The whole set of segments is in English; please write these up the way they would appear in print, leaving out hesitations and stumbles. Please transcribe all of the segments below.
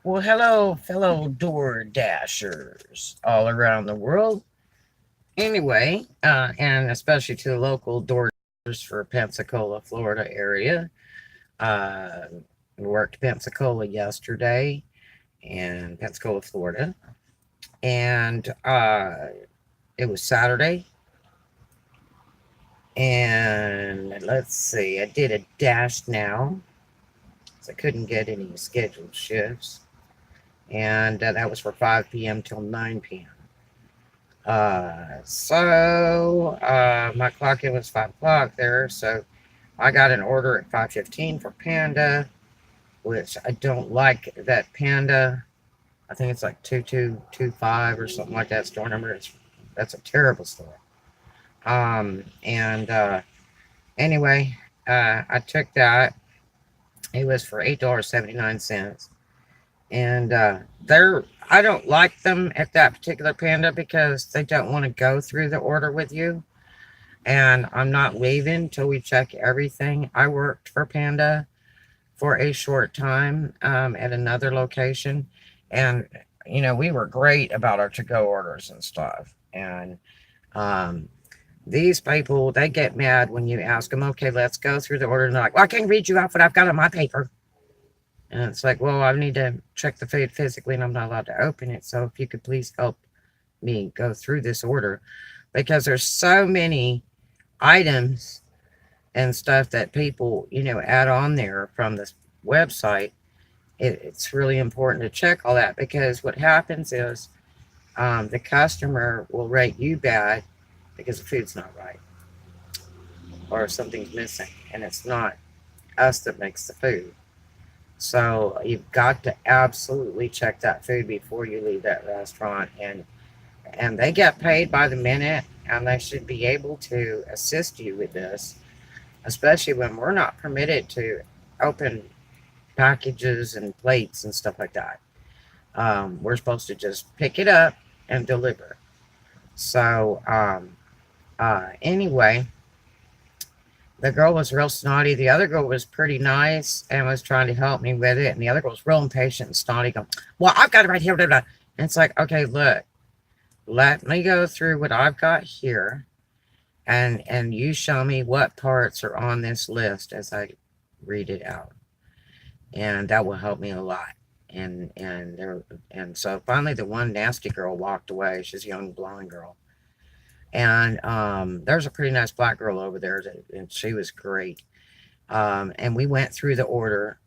Well, hello, fellow Door Dashers all around the world. Anyway, and especially to the local Door Dashers for Pensacola, Florida area. Uh, we worked Pensacola yesterday in Pensacola, Florida, and it was Saturday. And let's see, I did a dash now, so I couldn't get any scheduled shifts, and that was for 5 p.m. till 9 p.m. My clock in was 5 o'clock there, so I got an order at 5:15 for Panda, which I don't like that Panda. I think it's like 2225 or something like that store number. That's a terrible store. And Anyway, I took that. It was for $8.79, and they're I don't like them at that particular Panda because they don't want to go through the order with you, and I'm not leaving till we check everything. I worked for Panda for a short time at another location, and we were great about our to-go orders and stuff. And um, these people, they get mad when you ask them, "Okay, let's go through the order," and they're like, "Well, I can't read you out what I've got on my paper." And it's like, well, I need to check the food physically, and I'm not allowed to open it. So if you could please help me go through this order, because there's so many items and stuff that people, add on there from this website. It's really important to check all that, because what happens is the customer will rate you bad because the food's not right or something's missing, and it's not us that makes the food. So you've got to absolutely check that food before you leave that restaurant, and they get paid by the minute, and they should be able to assist you with this, especially when we're not permitted to open packages and plates and stuff like that. We're supposed to just pick it up and deliver. So, anyway, the girl was real snotty. The other girl was pretty nice and was trying to help me with it. And the other girl was real impatient and snotty, going, "Well, I've got it right here." Blah, blah. And it's like, okay, look, let me go through what I've got here, and you show me what parts are on this list as I read it out, and that will help me a lot. And so finally, the one nasty girl walked away. She's a young blonde girl, and there's a pretty nice black girl over there, and she was great. And we went through the order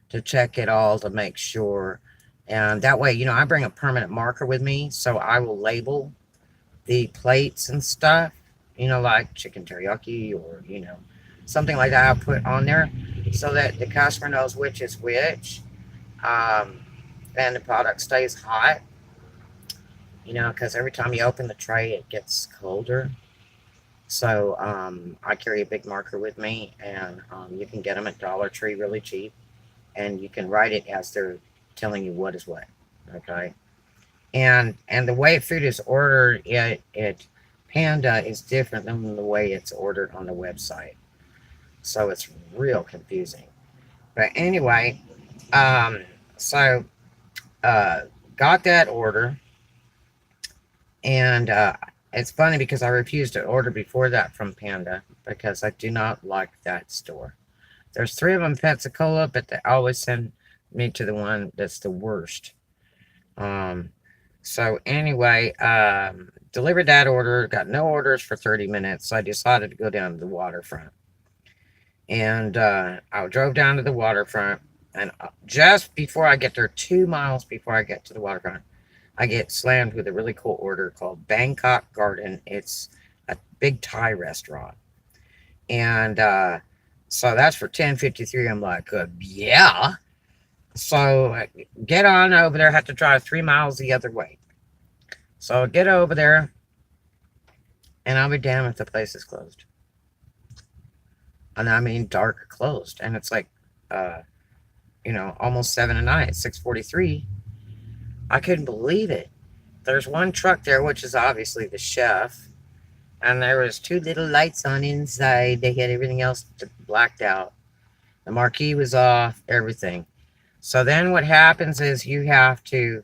to check it all to make sure. And that way, I bring a permanent marker with me, so I will label the plates and stuff, like chicken teriyaki or, something like that. I'll put on there so that the customer knows which is which. Um, and the product stays hot, because every time you open the tray, it gets colder. So I carry a big marker with me, and you can get them at Dollar Tree really cheap, and you can write it as they're telling you what is what. Okay, and the way food is ordered at Panda is different than the way it's ordered on the website, so it's real confusing. But anyway, um, so uh, got that order, and it's funny because I refused to order before that from Panda because I do not like that store. There's three of them in Pensacola, but they always send me to the one that's the worst. Um, so anyway, delivered that order. Got no orders for 30 minutes. So I decided to go down to the waterfront, and I drove down to the waterfront. And just before I get there, 2 miles before I get to the waterfront, I get slammed with a really cool order called Bangkok Garden. It's a big Thai restaurant, and so that's for 10.53. I'm like, yeah. So get on over there. Have to drive 3 miles the other way. So get over there, and I'll be damned if the place is closed. And I mean dark closed, and it's like, uh, almost 7 at night, 6:43. I couldn't believe it. There's one truck there, which is obviously the chef, and there was two little lights on inside. They had everything else blacked out. The marquee was off, everything. So then what happens is you have to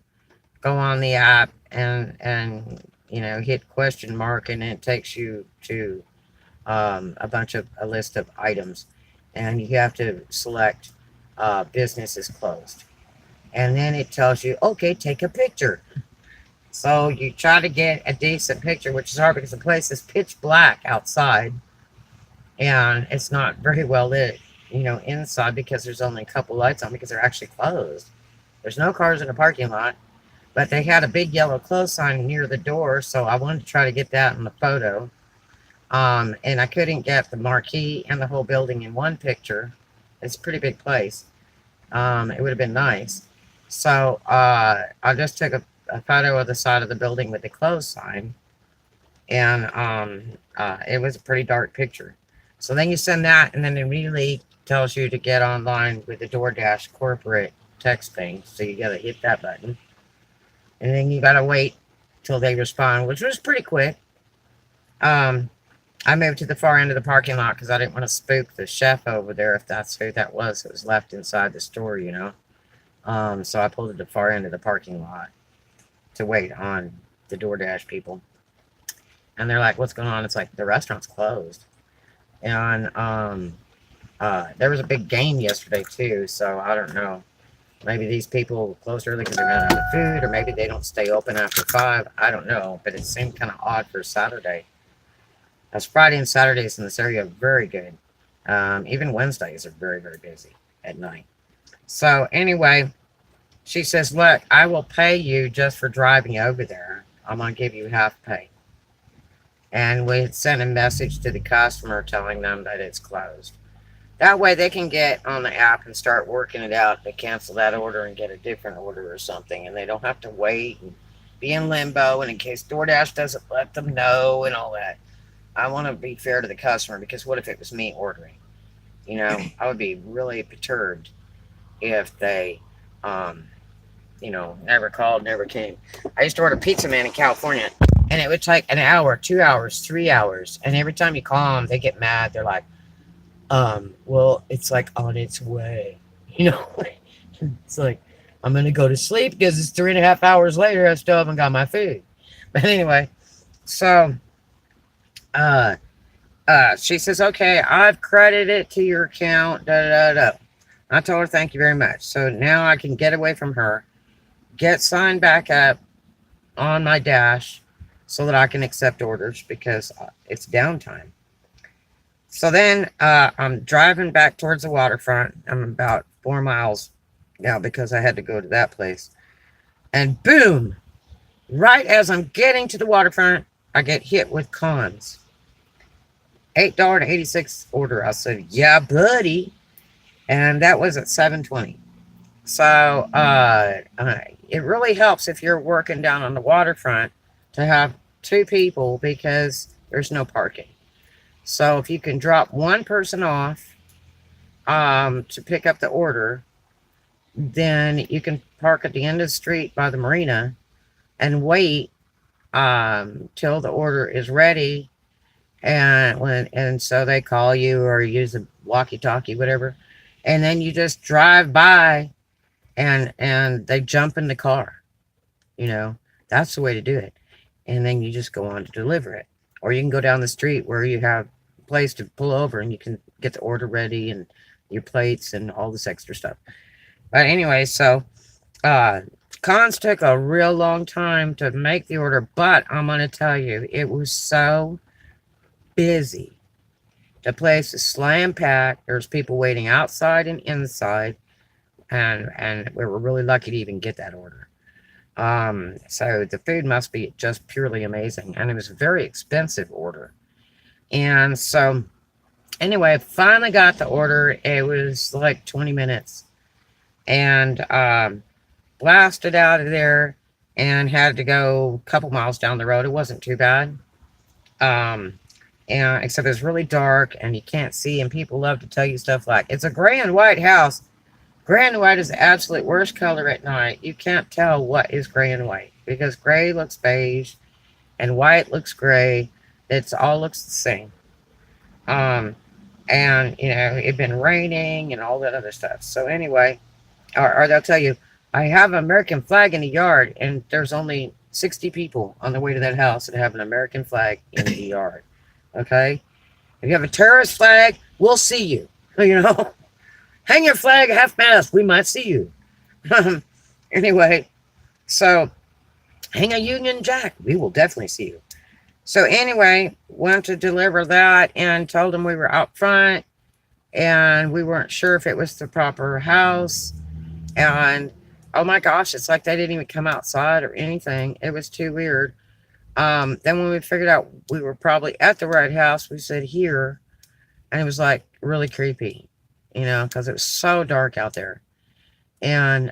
go on the app and hit question mark, and it takes you to a list of items, and you have to select business is closed, and then it tells you, okay, take a picture. So you try to get a decent picture, which is hard because the place is pitch black outside, and it's not very well lit, inside, because there's only a couple lights on because they're actually closed. There's no cars in the parking lot, but they had a big yellow close sign near the door, so I wanted to try to get that in the photo. And I couldn't get the marquee and the whole building in one picture. It's a pretty big place. It would have been nice. So I just took a photo of the side of the building with the close sign, and it was a pretty dark picture. So then you send that, and then it immediately tells you to get online with the Doordash corporate text thing. So you got to hit that button, and then you got to wait till they respond, which was pretty quick. I moved to the far end of the parking lot because I didn't want to spook the chef over there, if that's who that was that was left inside the store. So I pulled to the far end of the parking lot to wait on the DoorDash people. And they're like, what's going on? It's like, the restaurant's closed. And there was a big game yesterday, too, so I don't know. Maybe these people closed early because they ran out of food, or maybe they don't stay open after 5. I don't know, but it seemed kind of odd for Saturday. As Friday and Saturdays in this area are very good. Even Wednesdays are very, very busy at night. So anyway, she says, look, I will pay you just for driving over there. I'm going to give you half pay. And we sent a message to the customer telling them that it's closed. That way they can get on the app and start working it out to cancel that order and get a different order or something. And they don't have to wait and be in limbo, and in case DoorDash doesn't let them know and all that. I want to be fair to the customer, because what if it was me ordering? I would be really perturbed if they, never called, never came. I used to order Pizza Man in California, and it would take an hour, 2 hours, 3 hours. And every time you call them, they get mad. They're like, well, it's like on its way. It's like, I'm going to go to sleep because it's 3.5 hours later. I still haven't got my food. But anyway, so she says, okay, I've credited it to your account, da da da. I told her thank you very much. So now I can get away from her, get signed back up on my dash so that I can accept orders, because it's downtime. So then I'm driving back towards the waterfront. I'm about 4 miles now because I had to go to that place. And boom, right as I'm getting to the waterfront, I get hit with cons. $8.86 order. I said, yeah, buddy. And that was at 7:20. So it really helps if you're working down on the waterfront to have 2 people, because there's no parking. So if you can drop one person off to pick up the order, then you can park at the end of the street by the marina and wait till the order is ready. And so they call you or use a walkie-talkie, whatever, and then you just drive by and they jump in the car. That's the way to do it. And then you just go on to deliver it. Or you can go down the street where you have a place to pull over and you can get the order ready and your plates and all this extra stuff. But anyway, so cons took a real long time to make the order, but I'm going to tell you, it was so busy. The place is slam packed. There's people waiting outside and inside, and we were really lucky to even get that order. So the food must be just purely amazing, and it was a very expensive order. And so anyway, finally got the order. It was like 20 minutes, and blasted out of there and had to go a couple miles down the road. It wasn't too bad. And except it's really dark and you can't see, and people love to tell you stuff like, it's a gray and white house. Gray and white is the absolute worst color at night. You can't tell what is gray and white, because gray looks beige and white looks gray. It all looks the same. And it'd been raining and all that other stuff. So anyway, or they'll tell you, I have an American flag in the yard, and there's only 60 people on the way to that house that have an American flag in the yard. Okay? If you have a terrorist flag, we'll see you. You know? Hang your flag half mast, we might see you. Anyway, so hang a Union Jack, we will definitely see you. So anyway, went to deliver that and told them we were out front and we weren't sure if it was the proper house. And oh my gosh, it's like they didn't even come outside or anything. It was too weird. Then when we figured out we were probably at the right house, we said here, and it was like really creepy, because it was so dark out there. And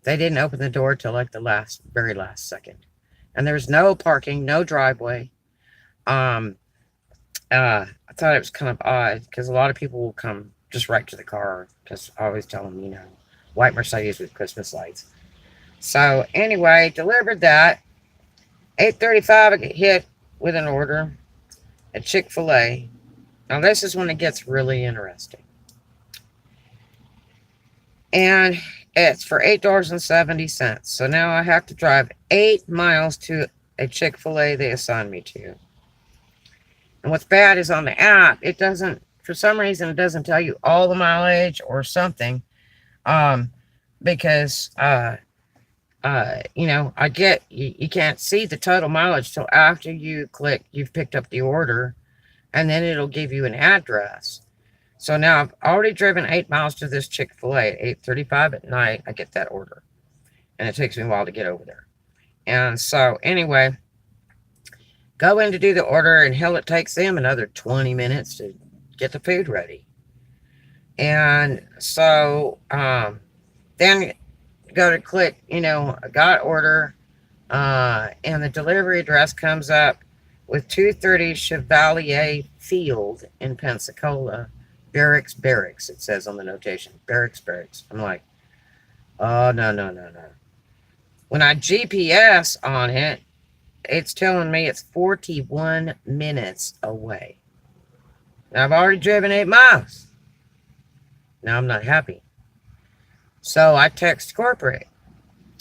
they didn't open the door till like the very last second. And there was no parking, no driveway. I thought it was kind of odd because a lot of people will come just right to the car because I always tell them, white Mercedes with Christmas lights. So anyway, delivered that. 8:35, I get hit with an order at Chick-fil-A. Now this is when it gets really interesting. And it's for $8.70. So now I have to drive 8 miles to a Chick-fil-A they assigned me to. And what's bad is on the app, it doesn't, for some reason, it doesn't tell you all the mileage or something. Because, I get, you can't see the total mileage till after you click, you've picked up the order, and then it'll give you an address. So now I've already driven 8 miles to this Chick-fil-A at 8:35 at night. I get that order. And it takes me a while to get over there. And so anyway, go in to do the order, and hell, it takes them another 20 minutes to get the food ready. And so then go to click, got order, and the delivery address comes up with 230 Chevalier Field in Pensacola. Barracks, it says on the notation. Barracks. I'm like, oh, no. When I GPS on it, it's telling me it's 41 minutes away. Now, I've already driven 8 miles. Now I'm not happy. So I text corporate.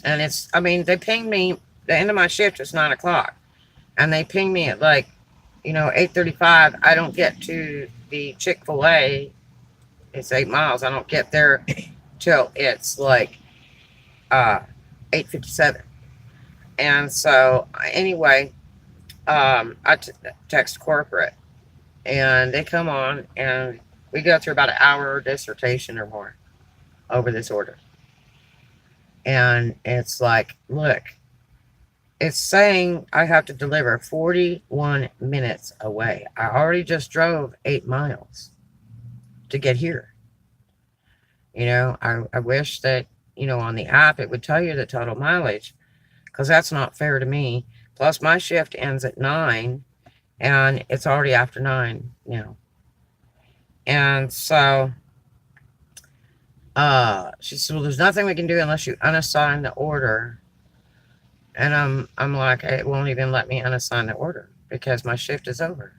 And they pinged me, the end of my shift was 9 o'clock. And they pinged me at 8:35. I don't get to the Chick-fil-A. It's 8 miles. I don't get there till it's 8:57. And so anyway, I text corporate, and they come on, and we go through about an hour dissertation or more over this order. And it's like, look, it's saying I have to deliver 41 minutes away. I already just drove 8 miles to get here. I wish that, on the app, it would tell you the total mileage, because that's not fair to me. Plus, my shift ends at 9, and it's already after 9, And so she said, well, there's nothing we can do unless you unassign the order. And I'm like, it won't even let me unassign the order because my shift is over.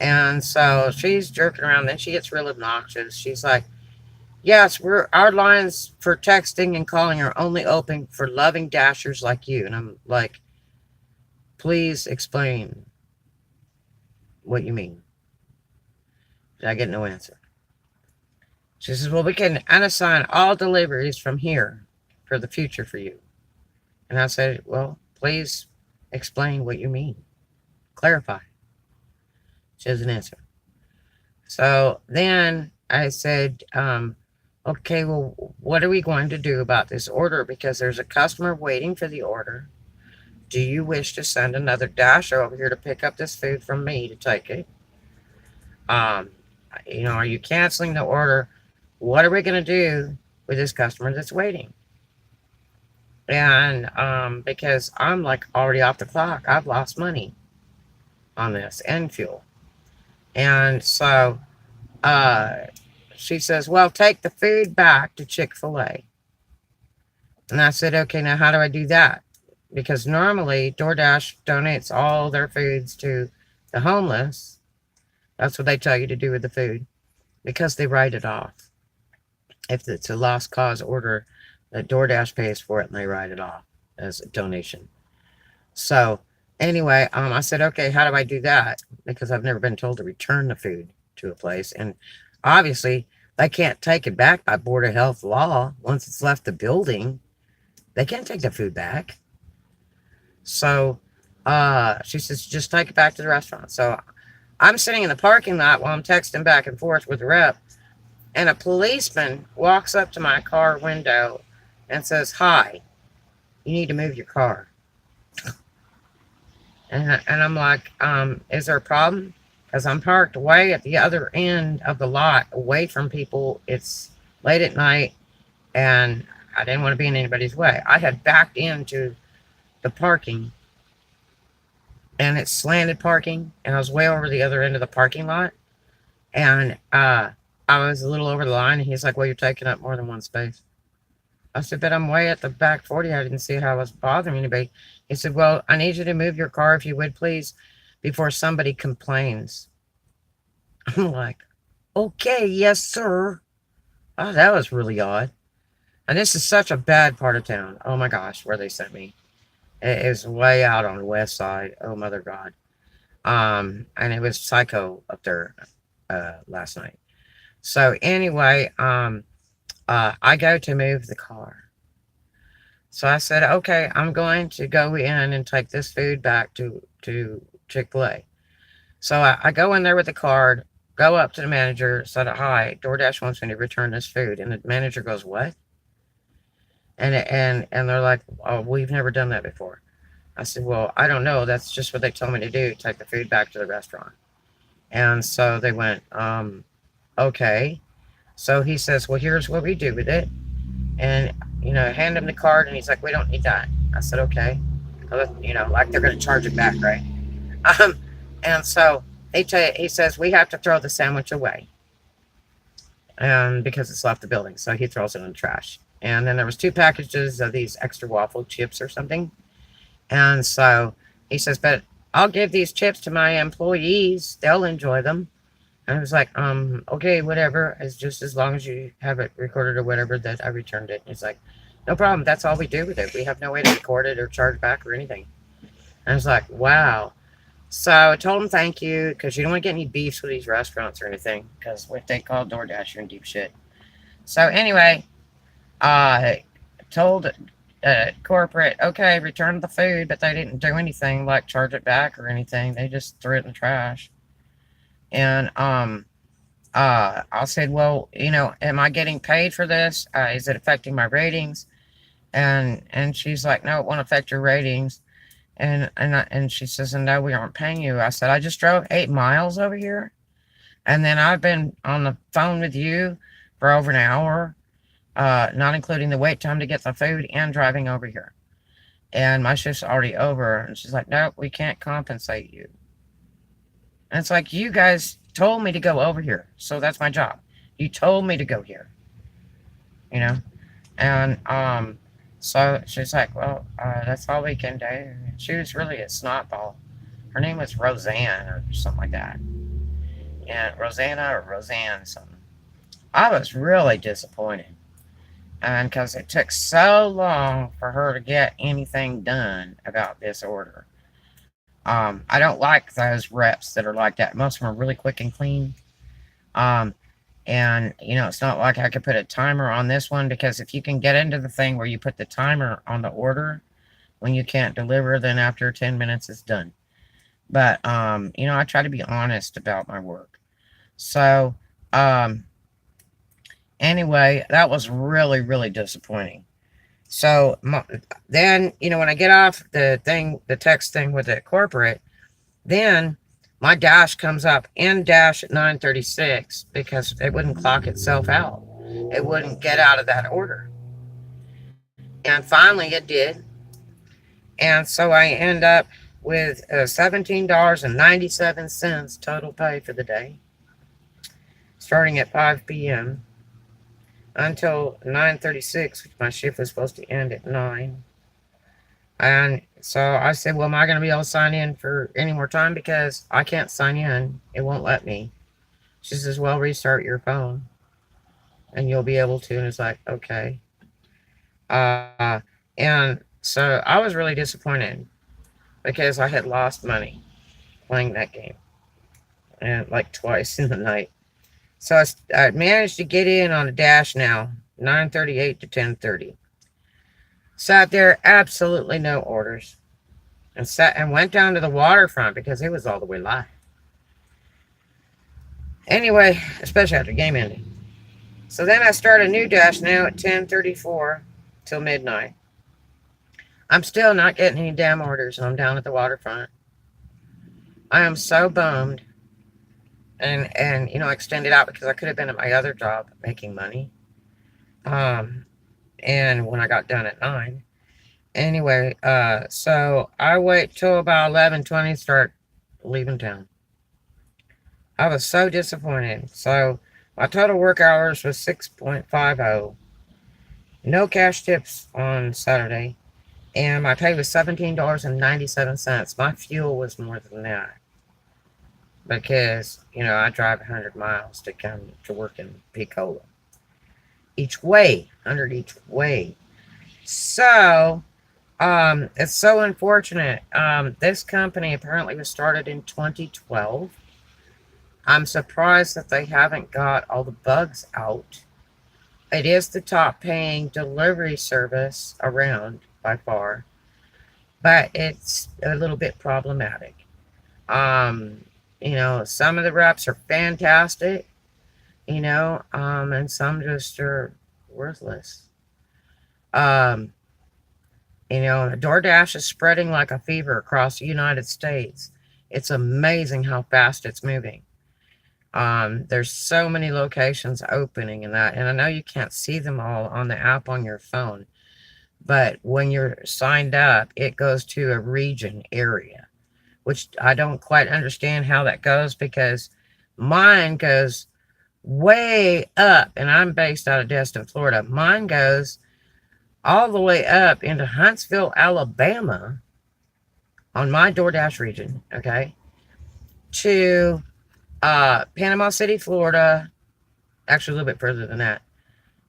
And so she's jerking around. Then she gets real obnoxious. She's like, yes, our lines for texting and calling are only open for loving dashers like you. And I'm like, please explain what you mean. I get no answer. She says, well, we can unassign all deliveries from here for the future for you. And I said, well, please explain what you mean. Clarify. She doesn't answer. So then I said, okay, well, what are we going to do about this order? Because there's a customer waiting for the order. Do you wish to send another dasher over here to pick up this food from me to take it? Are you canceling the order? What are we going to do with this customer that's waiting? And because I'm already off the clock, I've lost money on this and fuel. And so she says, well, take the food back to Chick-fil-A. And I said, okay, now how do I do that? Because normally DoorDash donates all their foods to the homeless. That's what they tell you to do with the food, because they write it off. If it's a lost cause order, that DoorDash pays for it and they write it off as a donation. So anyway, I said, okay, how do I do that? Because I've never been told to return the food to a place, and obviously they can't take it back by Board of Health law. Once it's left the building, they can't take the food back. So she says, just take it back to the restaurant. So I'm sitting in the parking lot while I'm texting back and forth with the rep, and a policeman walks up to my car window and says, hi, you need to move your car. And I'm like, is there a problem? Because I'm parked way at the other end of the lot, away from people. It's late at night, and I didn't want to be in anybody's way. I had backed into the parking, and it's slanted parking, and I was way over the other end of the parking lot. And I was a little over the line, and he's like, well, you're taking up more than one space. I said, but I'm way at the back 40. I didn't see how it was bothering anybody. He said, well, I need you to move your car, if you would, please, before somebody complains. I'm like, okay, yes, sir. Oh, that was really odd. And this is such a bad part of town. Oh, my gosh, where they sent me. It is way out on the west side. Oh, mother God. And it was psycho up there last night. So anyway, I go to move the car. So I said, okay, I'm going to go in and take this food back to Chick-fil-A. So I go in there with the card, go up to the manager, said, hi, DoorDash wants me to return this food. And the manager goes, what? And they're like, oh, we've never done that before. I said, well, I don't know. That's just what they told me to do, take the food back to the restaurant. And so they went, okay. So he says, well, here's what we do with it. And, hand him the card, and he's like, we don't need that. I said, okay. Like they're going to charge it back, right? And so he says, we have to throw the sandwich away. Because it's left the building. So he throws it in the trash. And then there was 2 packages of these extra waffle chips or something. And so he says, but I'll give these chips to my employees. They'll enjoy them. And I was like, okay, whatever. It's just as long as you have it recorded or whatever that I returned it. And he's like, no problem. That's all we do with it. We have no way to record it or charge back or anything. And I was like, wow. So I told him thank you, because you don't want to get any beefs with these restaurants or anything, because if they call DoorDash, you're in deep shit. So anyway, I told corporate, okay, return the food, but they didn't do anything like charge it back or anything. They just threw it in the trash. And I said, well, am I getting paid for this? Is it affecting my ratings? And she's like, no, it won't affect your ratings. And she says, no, we aren't paying you. I said, I just drove 8 miles over here, and then I've been on the phone with you for over an hour, not including the wait time to get the food and driving over here. And my shift's already over. And she's like, nope, we can't compensate you. And it's like, you guys told me to go over here, so that's my job. You told me to go here, And so she's like, well, that's all we can do. And she was really a snotball. Her name was Roseanne or something like that. Yeah, Rosanna or Roseanne something. I was really disappointed. And because it took so long for her to get anything done about this order. I don't like those reps that are like that. Most of them are really quick and clean. And, it's not like I could put a timer on this one, because if you can get into the thing where you put the timer on the order when you can't deliver, then after 10 minutes it's done. But, I try to be honest about my work. So, anyway, that was really, really disappointing. So then, when I get off the text thing with the corporate, then my dash comes up in dash at 9:36 because it wouldn't clock itself out. It wouldn't get out of that order. And finally it did. And so I end up with $17.97 total pay for the day, starting at 5 p.m. until 9:36, which my shift was supposed to end at 9. And so I said, well, am I going to be able to sign in for any more time? Because I can't sign in. It won't let me. She says, well, restart your phone. and you'll be able to. And it's like, okay. Uh, and so I was really disappointed because I had lost money playing that game, and like twice in the night. So I managed to get in on a dash now, 9:38 to 10:30. Sat there, absolutely no orders, and sat and went down to the waterfront because it was all the way live. Anyway, especially after game ending. So then I start a new dash now at 10:34 till midnight. I'm still not getting any damn orders, and I'm down at the waterfront. I am so bummed, and extended out because I could have been at my other job making money. Um, and when I got done at 9. Anyway, so I wait till about 11:20 start leaving town. I was so disappointed. So my total work hours was 6.50. No cash tips on Saturday. And my pay was $17.97. My fuel was more than that. Because, I drive 100 miles to come to work in Pensacola. Each way. 100 each way. So, it's so unfortunate. This company apparently was started in 2012. I'm surprised that they haven't got all the bugs out. It is the top paying delivery service around by far, but it's a little bit problematic. Um, some of the reps are fantastic, and some just are worthless. Um, DoorDash is spreading like a fever across the United States. It's amazing how fast it's moving. There's so many locations opening in that, and I know you can't see them all on the app on your phone, but when you're signed up, it goes to a region area, which I don't quite understand how that goes because mine goes way up, and I'm based out of Destin, Florida. Mine goes all the way up into Huntsville, Alabama on my DoorDash region, okay, to Panama City, Florida, actually a little bit further than that,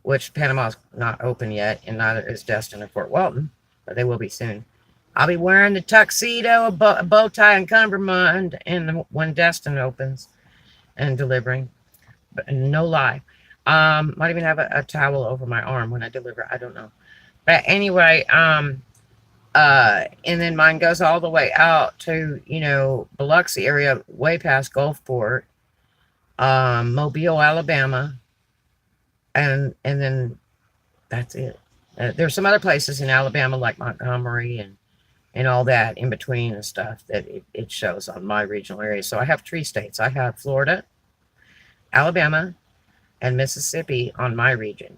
which Panama's not open yet, and neither is Destin or Fort Walton, but they will be soon. I'll be wearing the tuxedo, a bow tie, and cummerbund when Destin opens and delivering, but no lie. Might even have a towel over my arm when I deliver. I don't know. But anyway, and then mine goes all the way out to, Biloxi area, way past Gulfport, Mobile, Alabama, and then that's it. There's some other places in Alabama like Montgomery and all that in between and stuff that it shows on my regional area. So I have 3 states. I have Florida, Alabama, and Mississippi on my region.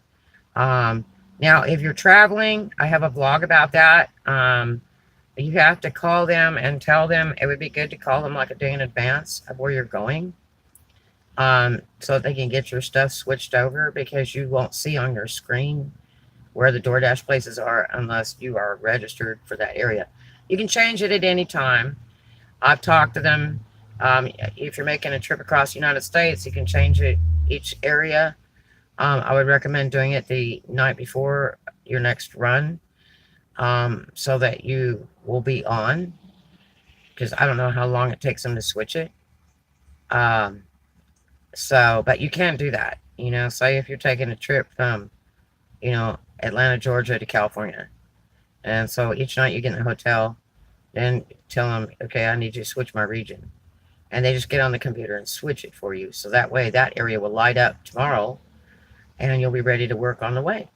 Now, if you're traveling, I have a vlog about that. You have to call them and tell them. It would be good to call them like a day in advance of where you're going, so that they can get your stuff switched over, because you won't see on your screen where the DoorDash places are unless you are registered for that area. You can change it at any time. I've talked to them. If you're making a trip across the United States, you can change it each area. I would recommend doing it the night before your next run, so that you will be on, because I don't know how long it takes them to switch it. But you can do that. Say if you're taking a trip from, Atlanta, Georgia to California. And so each night you get in the hotel, then tell them, okay, I need you to switch my region. And they just get on the computer and switch it for you. So that way that area will light up tomorrow, and you'll be ready to work on the way.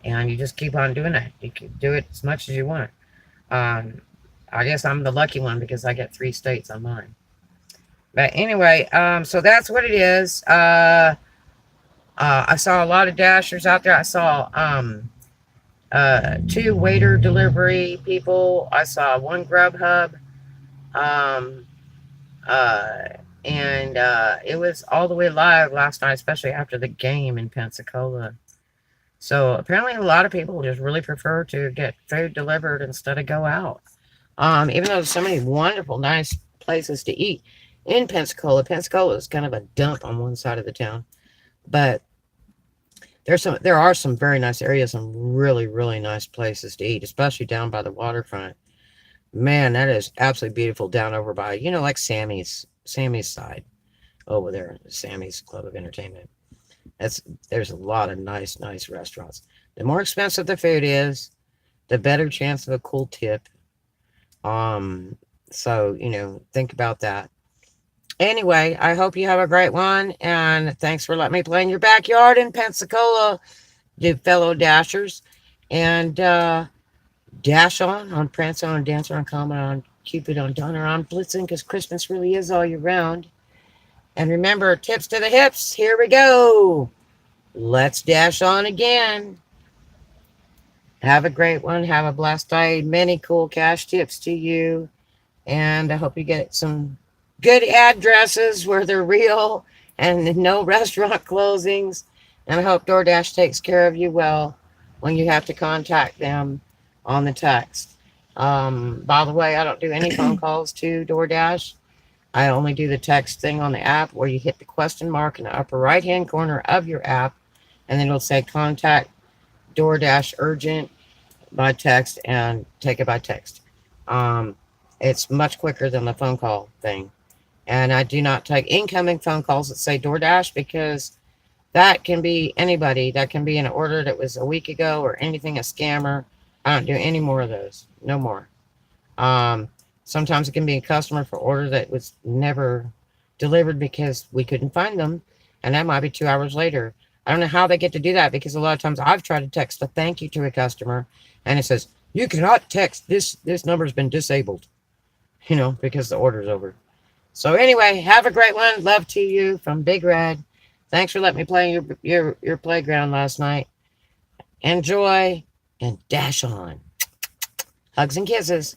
And you just keep on doing that. You can do it as much as you want. I guess I'm the lucky one because I get 3 states on mine. But anyway, so that's what it is. I saw a lot of dashers out there. I saw 2 waiter delivery people. I saw 1 Grubhub. And it was all the way live last night, especially after the game in Pensacola. So apparently a lot of people just really prefer to get food delivered instead of go out. Even though there's so many wonderful, nice places to eat in Pensacola. Pensacola is kind of a dump on one side of the town. But There are some very nice areas, some really, really nice places to eat, especially down by the waterfront. Man, that is absolutely beautiful down over by, like Sammy's side over there, Sammy's Club of Entertainment. That's There's a lot of nice, nice restaurants. The more expensive the food is, the better chance of a cool tip. Um, so, think about that. Anyway, I hope you have a great one, and thanks for letting me play in your backyard in Pensacola, you fellow dashers. And dash on, prance on, dance on, comment on, Cupid on, Donner on, blitzing, because Christmas really is all year round. And remember, tips to the hips. Here we go. Let's dash on again. Have a great one. Have a blessed day. Many cool cash tips to you. And I hope you get some good addresses where they're real and no restaurant closings. And I hope DoorDash takes care of you well when you have to contact them on the text. By the way, I don't do any phone calls to DoorDash. I only do the text thing on the app where you hit the question mark in the upper right hand corner of your app, and then it'll say contact DoorDash urgent by text, and take it by text. It's much quicker than the phone call thing. And I do not take incoming phone calls that say DoorDash, because that can be anybody. That can be an order that was a week ago or anything, a scammer. I don't do any more of those. No more. Sometimes it can be a customer for order that was never delivered because we couldn't find them, and that might be 2 hours later. I don't know how they get to do that, because a lot of times I've tried to text a thank you to a customer, and it says, you cannot text, this number's been disabled, because the order's over. So anyway, have a great one. Love to you from Big Red. Thanks for letting me play in your playground last night. Enjoy and dash on. Hugs and kisses.